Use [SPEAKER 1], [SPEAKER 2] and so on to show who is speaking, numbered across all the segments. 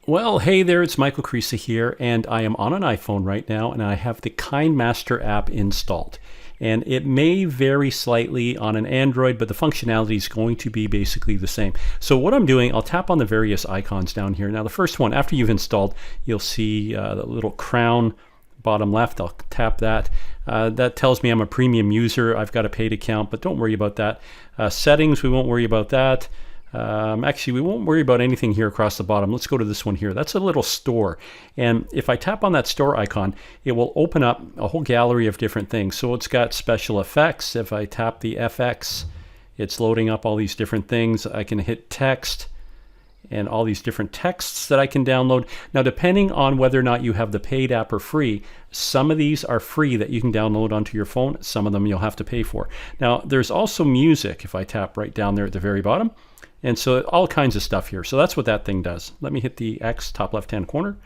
[SPEAKER 1] Well, hey there, it's Michael Creasy here, and I am on an iPhone right now, and I have the Kinemaster app installed. And it may vary slightly on an Android, but the functionality is going to be basically the same. So what I'm doing, I'll tap on the various icons down here. Now the first one, after you've installed, you'll see the little crown bottom left. I'll tap that. That tells me I'm a premium user. I've got a paid account, but don't worry about that. Settings, we won't worry about that. Actually, we won't worry about anything here across the bottom. Let's go to this one here. That's a little store. And if I tap on that store icon, it will open up a whole gallery of different things. So it's got special effects. If I tap the FX, it's loading up all these different things. I can hit text and all these different texts that I can download. Now, depending on whether or not you have the paid app or free, some of these are free that you can download onto your phone. Some of them you'll have to pay for. Now, there's also music if I tap right down there at the very bottom. And so all kinds of stuff here. So that's what that thing does. Let me hit the X top left-hand corner.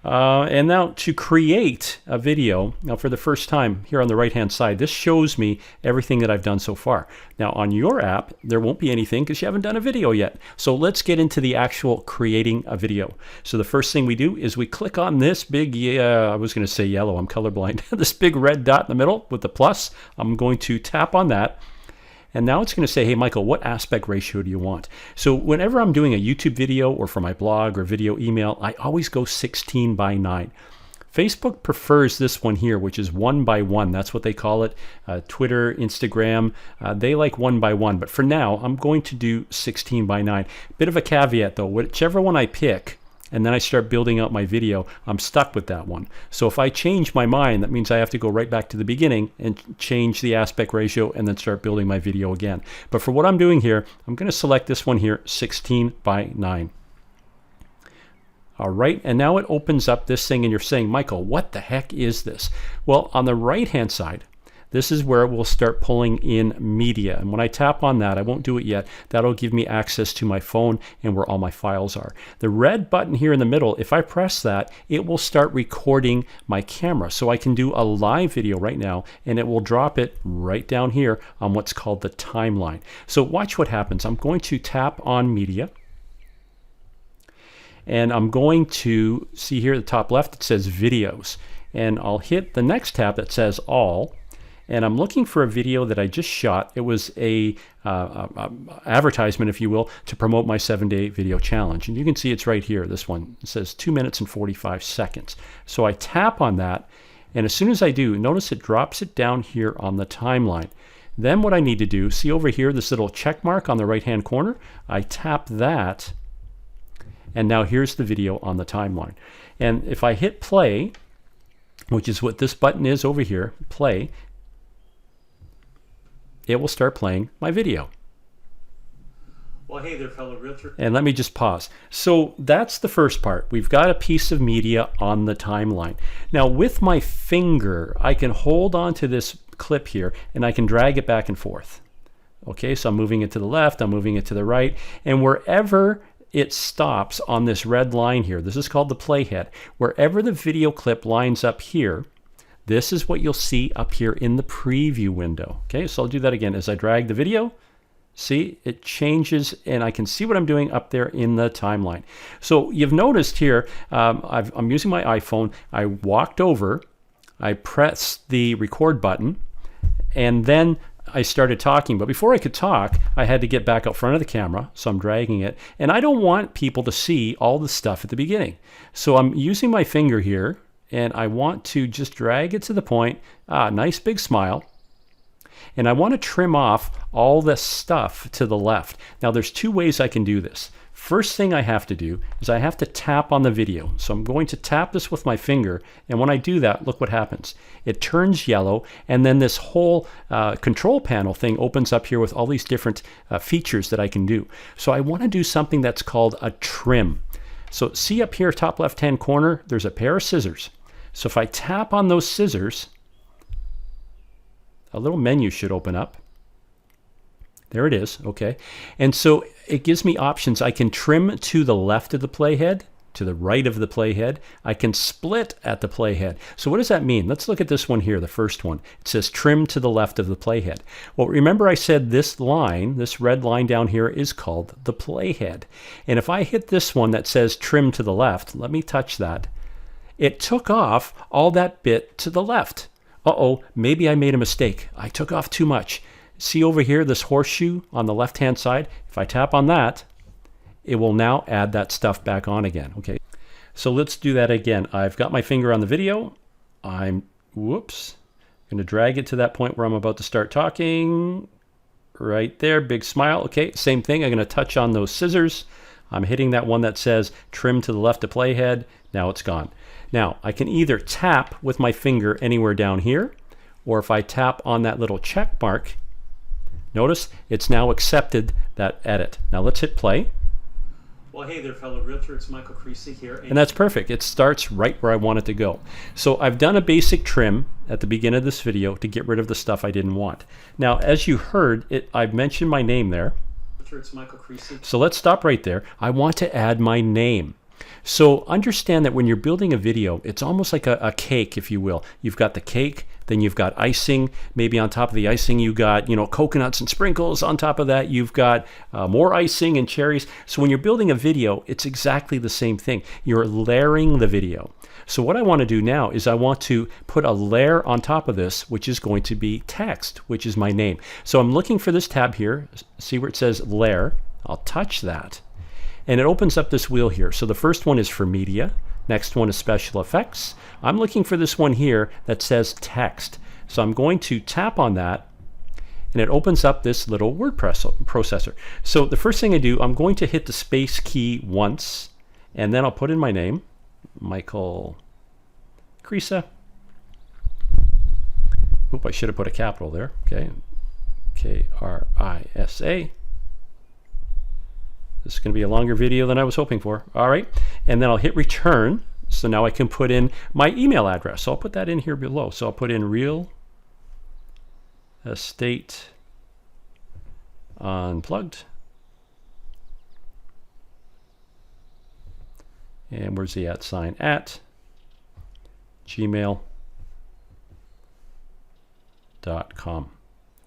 [SPEAKER 1] And now to create a video, now for the first time here on the right-hand side, this shows me everything that I've done so far. Now on your app, there won't be anything because you haven't done a video yet. So let's get into the actual creating a video. So the first thing we do is we click on this big, I was going to say yellow, I'm colorblind, this big red dot in the middle with the plus. I'm going to tap on that. And now it's going to say, hey, Michael, what aspect ratio do you want? So whenever I'm doing a YouTube video or for my blog or video email, I always go 16:9. Facebook prefers this one here, which is 1:1. That's what they call it. Twitter, Instagram, they like 1:1. But for now, I'm going to do 16:9. Bit of a caveat, though. Whichever one I pick, and then I start building out my video, I'm stuck with that one. So if I change my mind, that means I have to go right back to the beginning and change the aspect ratio and then start building my video again. But for what I'm doing here, I'm going to select this one here, 16:9. All right, and now it opens up this thing and you're saying, Michael, what the heck is this? Well, on the right-hand side, this is where we'll start pulling in media. And when I tap on that, I won't do it yet, that'll give me access to my phone and where all my files are. The red button here in the middle, if I press that, it will start recording my camera. So I can do a live video right now and it will drop it right down here on what's called the timeline. So watch what happens. I'm going to tap on media. And I'm going to see here at the top left, it says videos. And I'll hit the next tab that says all. And I'm looking for a video that I just shot. It was a advertisement, if you will, to promote my 7-day video challenge. And you can see it's right here, this one. It says 2 minutes and 45 seconds. So I tap on that, and as soon as I do, notice it drops it down here on the timeline. Then what I need to do, see over here, this little check mark on the right-hand corner? I tap that, and now here's the video on the timeline. And if I hit play, which is what this button is over here, play, it will start playing my video.
[SPEAKER 2] Well, hey there, fellow realtor.
[SPEAKER 1] And let me just pause. So that's the first part. We've got a piece of media on the timeline. Now with my finger, I can hold on to this clip here and I can drag it back and forth. Okay, so I'm moving it to the left, I'm moving it to the right, and wherever it stops on this red line here, this is called the playhead, wherever the video clip lines up here, this is what you'll see up here in the preview window. Okay, so I'll do that again. As I drag the video, see, it changes and I can see what I'm doing up there in the timeline. So you've noticed here, I'm using my iPhone. I walked over, I pressed the record button, and then I started talking. But before I could talk, I had to get back out front of the camera, so I'm dragging it. And I don't want people to see all the stuff at the beginning. So I'm using my finger here, and I want to just drag it to the point, nice big smile, and I want to trim off all this stuff to the left. Now there's two ways I can do this. First thing I have to do is I have to tap on the video. So I'm going to tap this with my finger, and when I do that, look what happens. It turns yellow, and then this whole control panel thing opens up here with all these different features that I can do. So I want to do something that's called a trim. So see up here, top left-hand corner, there's a pair of scissors. So if I tap on those scissors, a little menu should open up. There it is, okay. And so it gives me options. I can trim to the left of the playhead, to the right of the playhead. I can split at the playhead. So what does that mean? Let's look at this one here, the first one. It says trim to the left of the playhead. Well, remember I said this line, this red line down here, is called the playhead. And if I hit this one that says trim to the left, let me touch that. It took off all that bit to the left. Uh-oh, maybe I made a mistake. I took off too much. See over here, this horseshoe on the left-hand side? If I tap on that, it will now add that stuff back on again. Okay, so let's do that again. I've got my finger on the video. I'm going to drag it to that point where I'm about to start talking. Right there, big smile. Okay, same thing. I'm going to touch on those scissors. I'm hitting that one that says trim to the left of playhead. Now it's gone. Now, I can either tap with my finger anywhere down here, or if I tap on that little check mark, notice it's now accepted that edit. Now let's hit play.
[SPEAKER 2] Well, hey there, fellow realtor. It's Michael Creasy here.
[SPEAKER 1] And that's perfect. It starts right where I want it to go. So I've done a basic trim at the beginning of this video to get rid of the stuff I didn't want. Now, as you heard, I've mentioned my name there.
[SPEAKER 2] It's Michael Creasy.
[SPEAKER 1] So let's stop right there. I want to add my name. So understand that when you're building a video, it's almost like a cake, if you will. You've got the cake, then you've got icing. Maybe on top of the icing, you got, coconuts and sprinkles. On top of that, you've got more icing and cherries. So when you're building a video, it's exactly the same thing. You're layering the video. So what I want to do now is I want to put a layer on top of this, which is going to be text, which is my name. So I'm looking for this tab here. See where it says layer. I'll touch that. And it opens up this wheel here. So the first one is for media. Next one is special effects. I'm looking for this one here that says text. So I'm going to tap on that, and it opens up this little word processor. So the first thing I do, I'm going to hit the space key once, and then I'll put in my name, Michael Creasy. Oop, I should have put a capital there. Okay, Krisa. This is going to be a longer video than I was hoping for. All right, and then I'll hit return. So now I can put in my email address. So I'll put that in here below. So I'll put in Real Estate Unplugged. And where's the @ at gmail.com.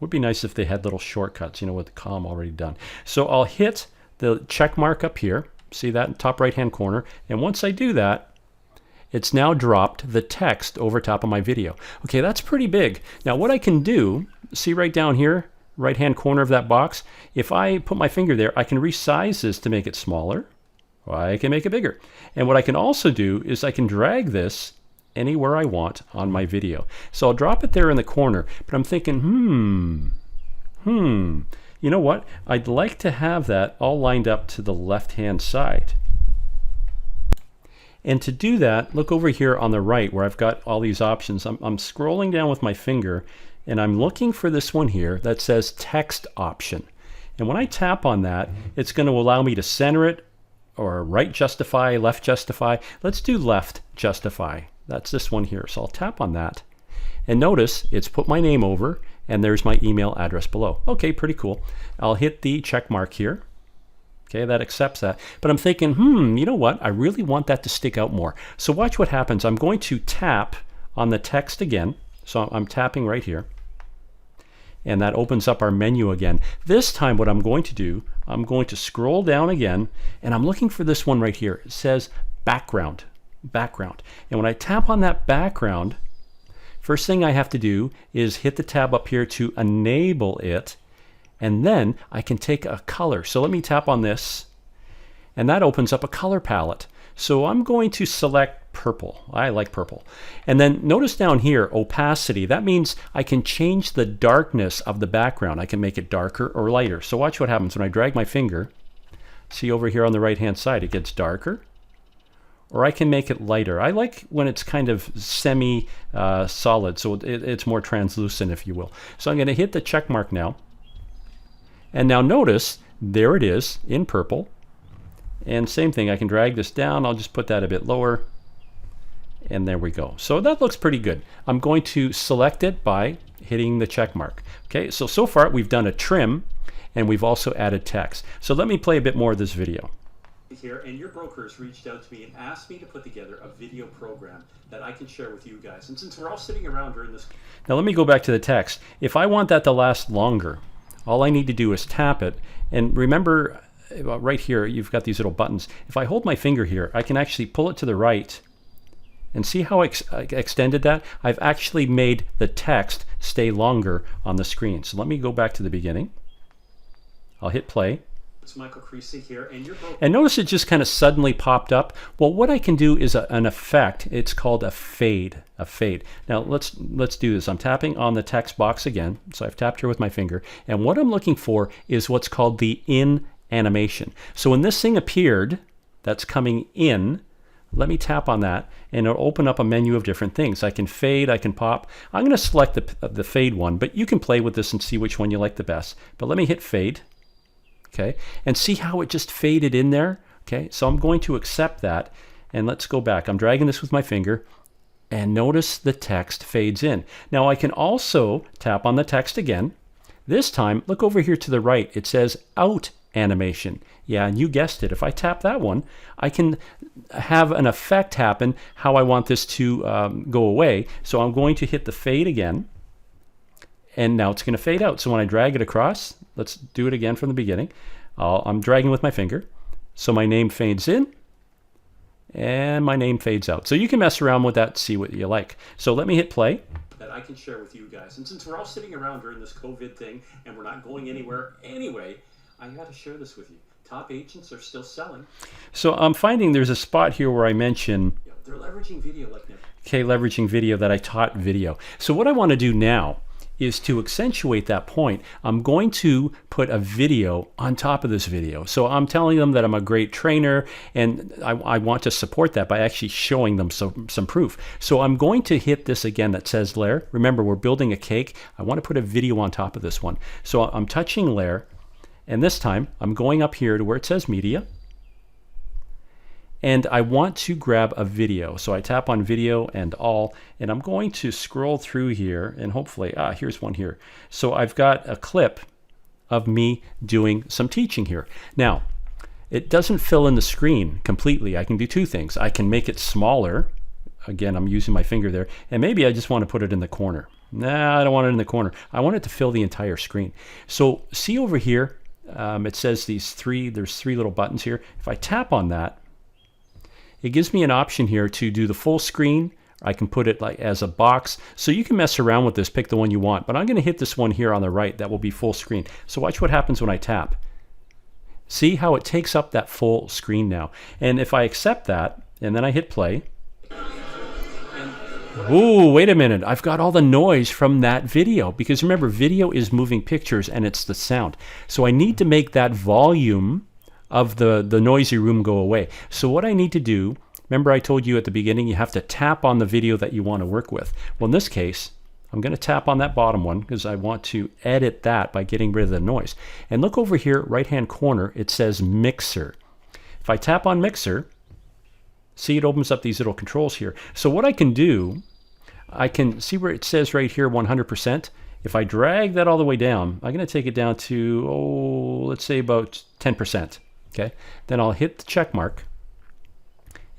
[SPEAKER 1] Would be nice if they had little shortcuts, with the com already done. So I'll hit the check mark up here. See that in the top right hand corner. And once I do that, it's now dropped the text over top of my video. Okay, that's pretty big. Now what I can do, see right down here, right hand corner of that box, if I put my finger there, I can resize this to make it smaller, or I can make it bigger. And what I can also do is I can drag this anywhere I want on my video. So I'll drop it there in the corner, but I'm thinking, you know what? I'd like to have that all lined up to the left-hand side. And to do that, look over here on the right where I've got all these options. I'm scrolling down with my finger, and I'm looking for this one here that says text option. And when I tap on that, it's going to allow me to center it, or right justify, left justify. Let's do left justify. That's this one here. So I'll tap on that. And notice it's put my name over, and there's my email address below. Okay, pretty cool. I'll hit the check mark here. Okay, that accepts that. But I'm thinking, you know what? I really want that to stick out more. So watch what happens. I'm going to tap on the text again. So I'm tapping right here. And that opens up our menu again. This time what I'm going to do, I'm going to scroll down again, and I'm looking for this one right here. It says background. Background. And when I tap on that background, first thing I have to do is hit the tab up here to enable it, and then I can take a color. So let me tap on this, and that opens up a color palette. So I'm going to select purple. I like purple. And then notice down here, opacity. That means I can change the darkness of the background. I can make it darker or lighter. So watch what happens when I drag my finger. See over here on the right-hand side, it gets darker. Or I can make it lighter. I like when it's kind of semi-solid, so it's more translucent, if you will. So I'm going to hit the check mark now. And now notice, there it is in purple. And same thing, I can drag this down. I'll just put that a bit lower. And there we go. So that looks pretty good. I'm going to select it by hitting the check mark. Okay, so far we've done a trim, and we've also added text. So let me play a bit more of this video.
[SPEAKER 2] here, and your broker has reached out to me and asked me to put together a video program that I can share with you guys. And since we're all sitting around during this...
[SPEAKER 1] Now let me go back to the text. If I want that to last longer, all I need to do is tap it. And remember, right here, you've got these little buttons. If I hold my finger here, I can actually pull it to the right. And see how I extended that? I've actually made the text stay longer on the screen. So let me go back to the beginning. I'll hit play.
[SPEAKER 2] It's Michael Creasy here, and your broker...
[SPEAKER 1] And notice it just kind of suddenly popped up. Well, what I can do is an effect. It's called a fade. A fade. Now let's do this. I'm tapping on the text box again. So I've tapped here with my finger. And what I'm looking for is what's called the in animation. So when this thing appeared, that's coming in. Let me tap on that, and it'll open up a menu of different things. I can fade, I can pop. I'm going to select the fade one, but you can play with this and see which one you like the best. But let me hit fade, okay, and see how it just faded in there. Okay, so I'm going to accept that, and let's go back. I'm dragging this with my finger, and notice the text fades in. Now I can also tap on the text again. This time, look over here to the right. It says out animation. Yeah, and you guessed it. If I tap that one, I can have an effect happen how I want this to go away. So I'm going to hit the fade again, and now it's going to fade out. So when I drag it across, let's do it again from the beginning. I'm dragging with my finger. So my name fades in, and my name fades out. So you can mess around with that, see what you like. So let me hit play.
[SPEAKER 2] That I can share with you guys. And since we're all sitting around during this COVID thing, and we're not going anywhere anyway, I got to share this with you. Top agents are still selling.
[SPEAKER 1] So I'm finding there's a spot here where I mention...
[SPEAKER 2] Yeah, they're leveraging video like never.
[SPEAKER 1] Okay, leveraging video, that I taught video. So what I want to do now is to accentuate that point. I'm going to put a video on top of this video. So I'm telling them that I'm a great trainer, and I want to support that by actually showing them some proof. So I'm going to hit this again that says layer. Remember, we're building a cake. I want to put a video on top of this one. So I'm touching layer. And this time, I'm going up here to where it says media. And I want to grab a video. So I tap on video and all, and I'm going to scroll through here, and hopefully, here's one here. So I've got a clip of me doing some teaching here. Now, it doesn't fill in the screen completely. I can do two things. I can make it smaller. Again, I'm using my finger there. And maybe I just want to put it in the corner. Nah, I don't want it in the corner. I want it to fill the entire screen. So see over here, it says there's three little buttons here. If I tap on that, it gives me an option here to do the full screen. I can put it like as a box. So you can mess around with this, pick the one you want. But I'm going to hit this one here on the right. That will be full screen. So watch what happens when I tap. See how it takes up that full screen now. And if I accept that, and then I hit play. Ooh, wait a minute. I've got all the noise from that video. Because remember, video is moving pictures and it's the sound. So I need to make that volume of the noisy room go away. So what I need to do, remember I told you at the beginning, you have to tap on the video that you want to work with. Well, in this case, I'm going to tap on that bottom one because I want to edit that by getting rid of the noise. And look over here, right-hand corner, it says Mixer. If I tap on Mixer, see, it opens up these little controls here. So what I can do, I can see where it says right here 100%. If I drag that all the way down, I'm going to take it down to, let's say about 10%. Okay, then I'll hit the check mark.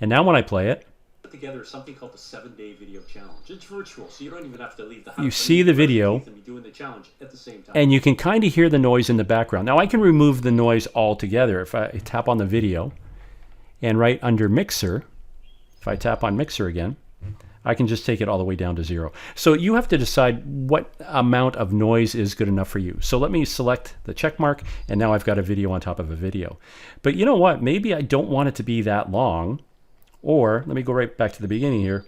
[SPEAKER 1] And now when I play it,
[SPEAKER 2] Put together something called the 7-day video challenge. It's virtual, so you don't even have to leave the house.
[SPEAKER 1] You see the video,
[SPEAKER 2] and be doing the challenge at the same time.
[SPEAKER 1] And you can kind of hear the noise in the background. Now I can remove the noise altogether if I tap on the video, and right under Mixer, if I tap on Mixer again, I can just take it all the way down to 0. So you have to decide what amount of noise is good enough for you. So let me select the check mark, and now I've got a video on top of a video. But you know what? Maybe I don't want it to be that long. Or, let me go right back to the beginning here.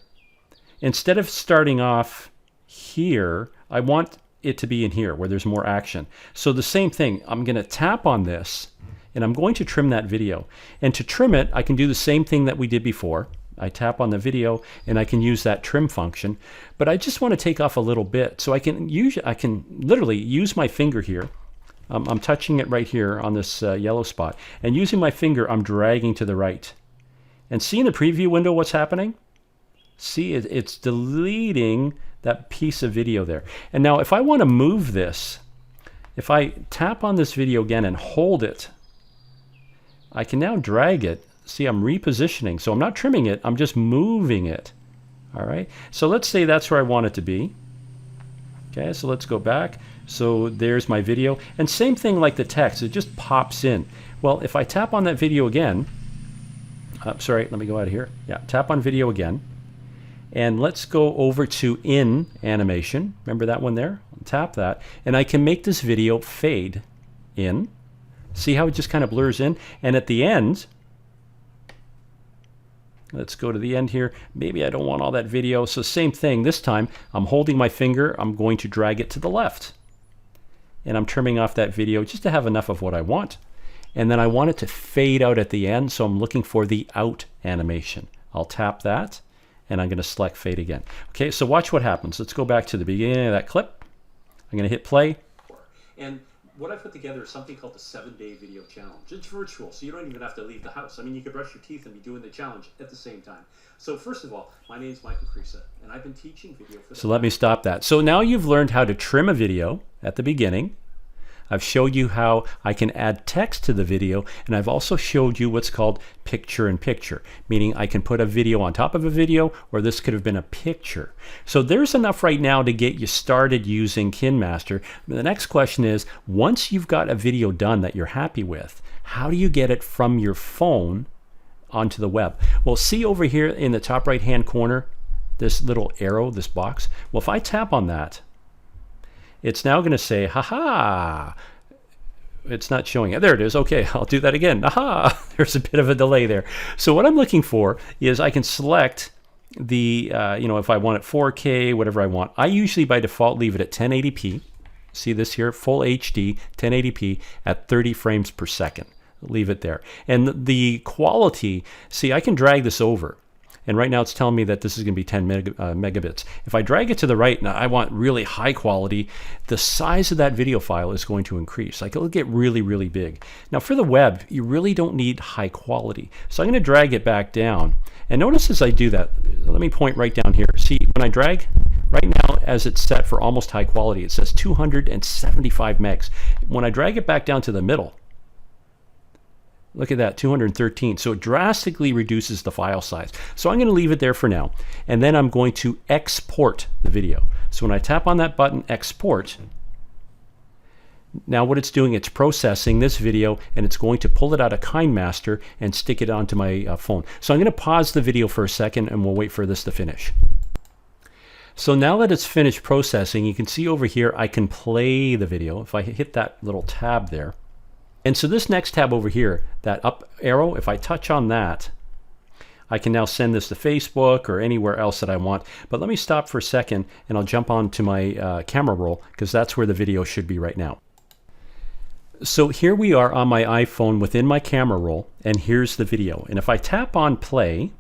[SPEAKER 1] Instead of starting off here, I want it to be in here where there's more action. So the same thing, I'm going to tap on this, and I'm going to trim that video. And to trim it, I can do the same thing that we did before. I tap on the video and I can use that trim function, but I just want to take off a little bit. So I can literally use my finger here. I'm touching it right here on this yellow spot, and using my finger, I'm dragging to the right. And see in the preview window what's happening? See, it's deleting that piece of video there. And now if I want to move this, if I tap on this video again and hold it, I can now drag it. See, I'm repositioning. So I'm not trimming it, I'm just moving it. All right, so let's say that's where I want it to be. Okay, so let's go back. So there's my video. And same thing like the text, it just pops in. Well, if I tap on that video again, sorry, let me go out of here. Yeah, tap on video again. And let's go over to in animation. Remember that one there? Tap that. And I can make this video fade in. See how it just kind of blurs in? And at the end, let's go to the end here. Maybe I don't want all that video. So same thing. This time, I'm holding my finger. I'm going to drag it to the left. And I'm trimming off that video just to have enough of what I want. And then I want it to fade out at the end. So I'm looking for the out animation. I'll tap that. And I'm going to select fade again. Okay, so watch what happens. Let's go back to the beginning of that clip. I'm going to hit play.
[SPEAKER 2] And what I put together is something called the 7-Day Video Challenge. It's virtual, so you don't even have to leave the house. I mean, you could brush your teeth and be doing the challenge at the same time. So first of all, my name is Michael Creesa, and I've been teaching video for the...
[SPEAKER 1] So let me stop that. So now you've learned how to trim a video at the beginning. I've showed you how I can add text to the video, and I've also showed you what's called picture-in-picture, meaning I can put a video on top of a video, or this could have been a picture. So there's enough right now to get you started using Kinemaster. The next question is, once you've got a video done that you're happy with, how do you get it from your phone onto the web? Well, see over here in the top right-hand corner, this little arrow, this box. Well, if I tap on that, it's now going to say, haha, it's not showing it. There it is. Okay, I'll do that again. Aha, there's a bit of a delay there. So what I'm looking for is I can select the, if I want it 4K, whatever I want. I usually by default leave it at 1080p. See this here, full HD, 1080p at 30 frames per second. Leave it there. And the quality, see, I can drag this over. And right now it's telling me that this is going to be 10 megabits. If I drag it to the right and I want really high quality, the size of that video file is going to increase. Like it'll get really, really big. Now for the web, you really don't need high quality. So I'm going to drag it back down. And notice as I do that, let me point right down here. See, when I drag, right now as it's set for almost high quality, it says 275 megs. When I drag it back down to the middle, look at that, 213. So it drastically reduces the file size. So I'm going to leave it there for now. And then I'm going to export the video. So when I tap on that button, export, now what it's doing, it's processing this video and it's going to pull it out of Kinemaster and stick it onto my phone. So I'm going to pause the video for a second and we'll wait for this to finish. So now that it's finished processing, you can see over here, I can play the video. If I hit that little tab there. And so this next tab over here, that up arrow, if I touch on that, I can now send this to Facebook or anywhere else that I want. But let me stop for a second and I'll jump on to my camera roll because that's where the video should be right now. So here we are on my iPhone within my camera roll and here's the video. And if I tap on play,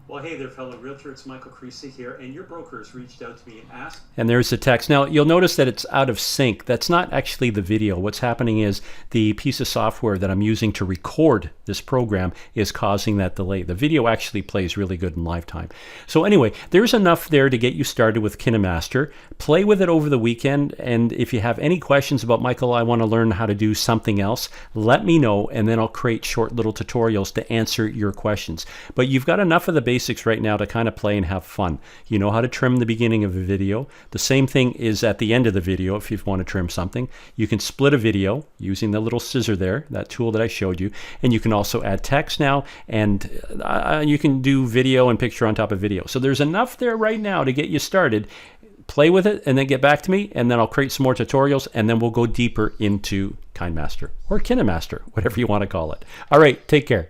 [SPEAKER 2] well, hey there, fellow realtor. It's Michael Creesa here, and your broker has reached out to me and asked...
[SPEAKER 1] And there's the text. Now, you'll notice that it's out of sync. That's not actually the video. What's happening is the piece of software that I'm using to record this program is causing that delay. The video actually plays really good in live time. So anyway, there's enough there to get you started with Kinemaster. Play with it over the weekend, and if you have any questions about, Michael, I want to learn how to do something else, let me know, and then I'll create short little tutorials to answer your questions. But you've got enough of the basics right now to kind of play and have fun. You know how to trim the beginning of a video. The same thing is at the end of the video if you want to trim something. You can split a video using the little scissor there, that tool that I showed you, and you can also add text now, and you can do video and picture on top of video. So there's enough there right now to get you started. Play with it and then get back to me, and then I'll create some more tutorials, and then we'll go deeper into Kinemaster or Kinemaster, whatever you want to call it. All right, take care.